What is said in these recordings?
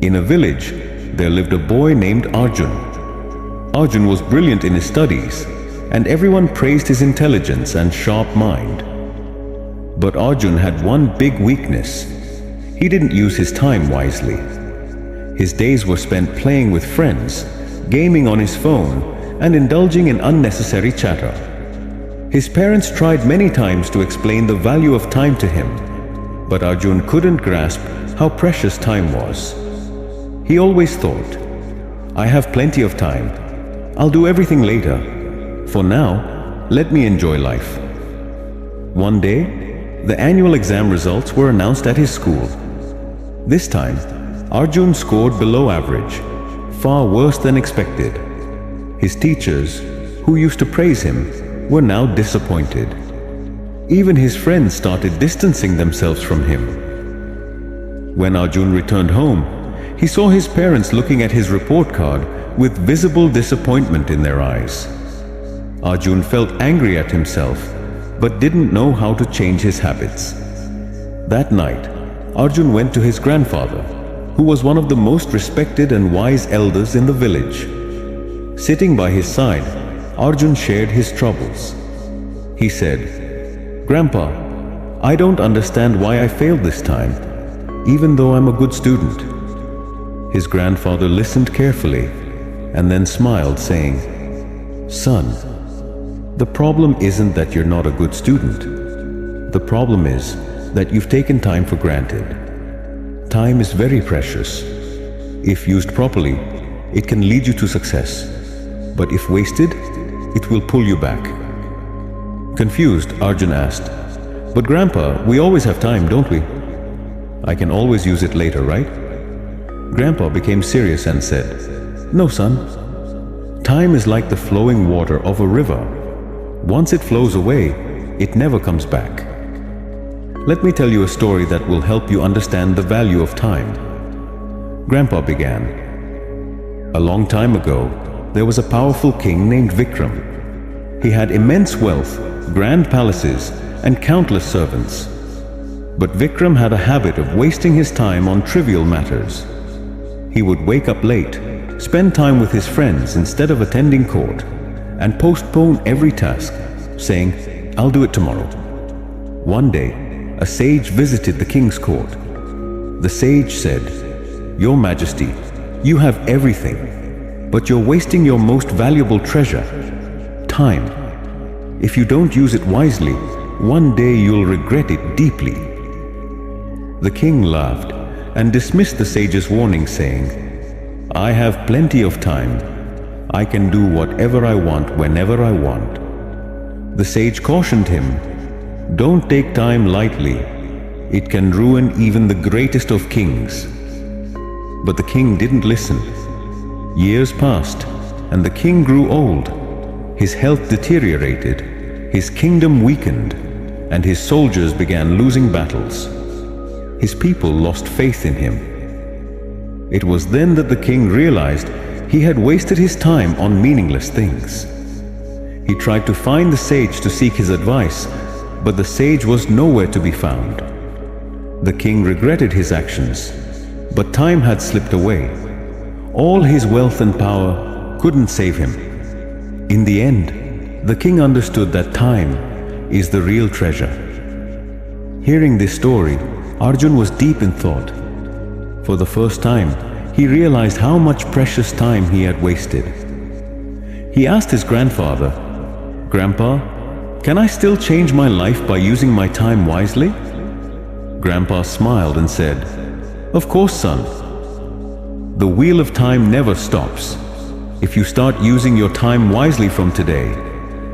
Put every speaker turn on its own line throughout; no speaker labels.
In a village, there lived a boy named Arjun. Arjun was brilliant in his studies, and everyone praised his intelligence and sharp mind. But Arjun had one big weakness. He didn't use his time wisely. His days were spent playing with friends, gaming on his phone, and indulging in unnecessary chatter. His parents tried many times to explain the value of time to him, but Arjun couldn't grasp how precious time was. He always thought, "I have plenty of time. I'll do everything later. For now, let me enjoy life." One day, the annual exam results were announced at his school. This time, Arjun scored below average, far worse than expected. His teachers, who used to praise him, were now disappointed. Even his friends started distancing themselves from him. When Arjun returned home, he saw his parents looking at his report card with visible disappointment in their eyes. Arjun felt angry at himself, but didn't know how to change his habits. That night, Arjun went to his grandfather, who was one of the most respected and wise elders in the village. Sitting by his side, Arjun shared his troubles. He said, "Grandpa, I don't understand why I failed this time, even though I'm a good student." His grandfather listened carefully and then smiled, saying, "Son, the problem isn't that you're not a good student. The problem is that you've taken time for granted. Time is very precious. If used properly, it can lead you to success. But if wasted, it will pull you back." Confused, Arjun asked, "But Grandpa, we always have time, don't we? I can always use it later, right?" Grandpa became serious and said, "No, son. Time is like the flowing water of a river. Once it flows away, it never comes back." Let me tell you a story that will help you understand the value of time. Grandpa began. A long time ago, there was a powerful king named Vikram. He had immense wealth, grand palaces, and countless servants. But Vikram had a habit of wasting his time on trivial matters. He would wake up late, spend time with his friends instead of attending court, and postpone every task, saying, "I'll do it tomorrow." One day, a sage visited the king's court. The sage said, "Your Majesty, you have everything, but you're wasting your most valuable treasure, time. If you don't use it wisely, one day you'll regret it deeply." The king laughed and dismissed the sage's warning, saying, "I have plenty of time. I can do whatever I want whenever I want." The sage cautioned him, "Don't take time lightly. It can ruin even the greatest of kings." But the king didn't listen. Years passed, and the king grew old. His health deteriorated, his kingdom weakened, and his soldiers began losing battles. His people lost faith in him. It was then that the king realized he had wasted his time on meaningless things. He tried to find the sage to seek his advice, but the sage was nowhere to be found. The king regretted his actions, but time had slipped away. All his wealth and power couldn't save him. In the end, the king understood that time is the real treasure. Hearing this story, Arjun was deep in thought. For the first time, he realized how much precious time he had wasted. He asked his grandfather, "Grandpa, can I still change my life by using my time wisely?" Grandpa smiled and said, "Of course, son. The wheel of time never stops. If you start using your time wisely from today,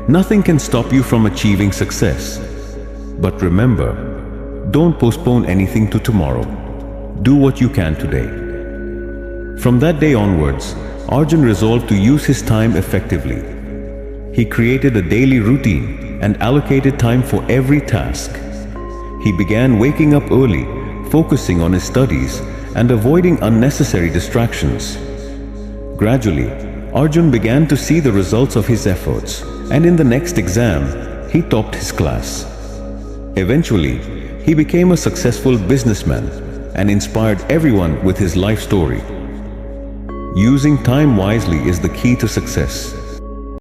nothing can stop you from achieving success. But remember, don't postpone anything to tomorrow. Do what you can today." From that day onwards, Arjun resolved to use his time effectively. He created a daily routine and allocated time for every task. He began waking up early, focusing on his studies, and avoiding unnecessary distractions. Gradually, Arjun began to see the results of his efforts, and in the next exam, he topped his class. Eventually, he became a successful businessman and inspired everyone with his life story. Using time wisely is the key to success.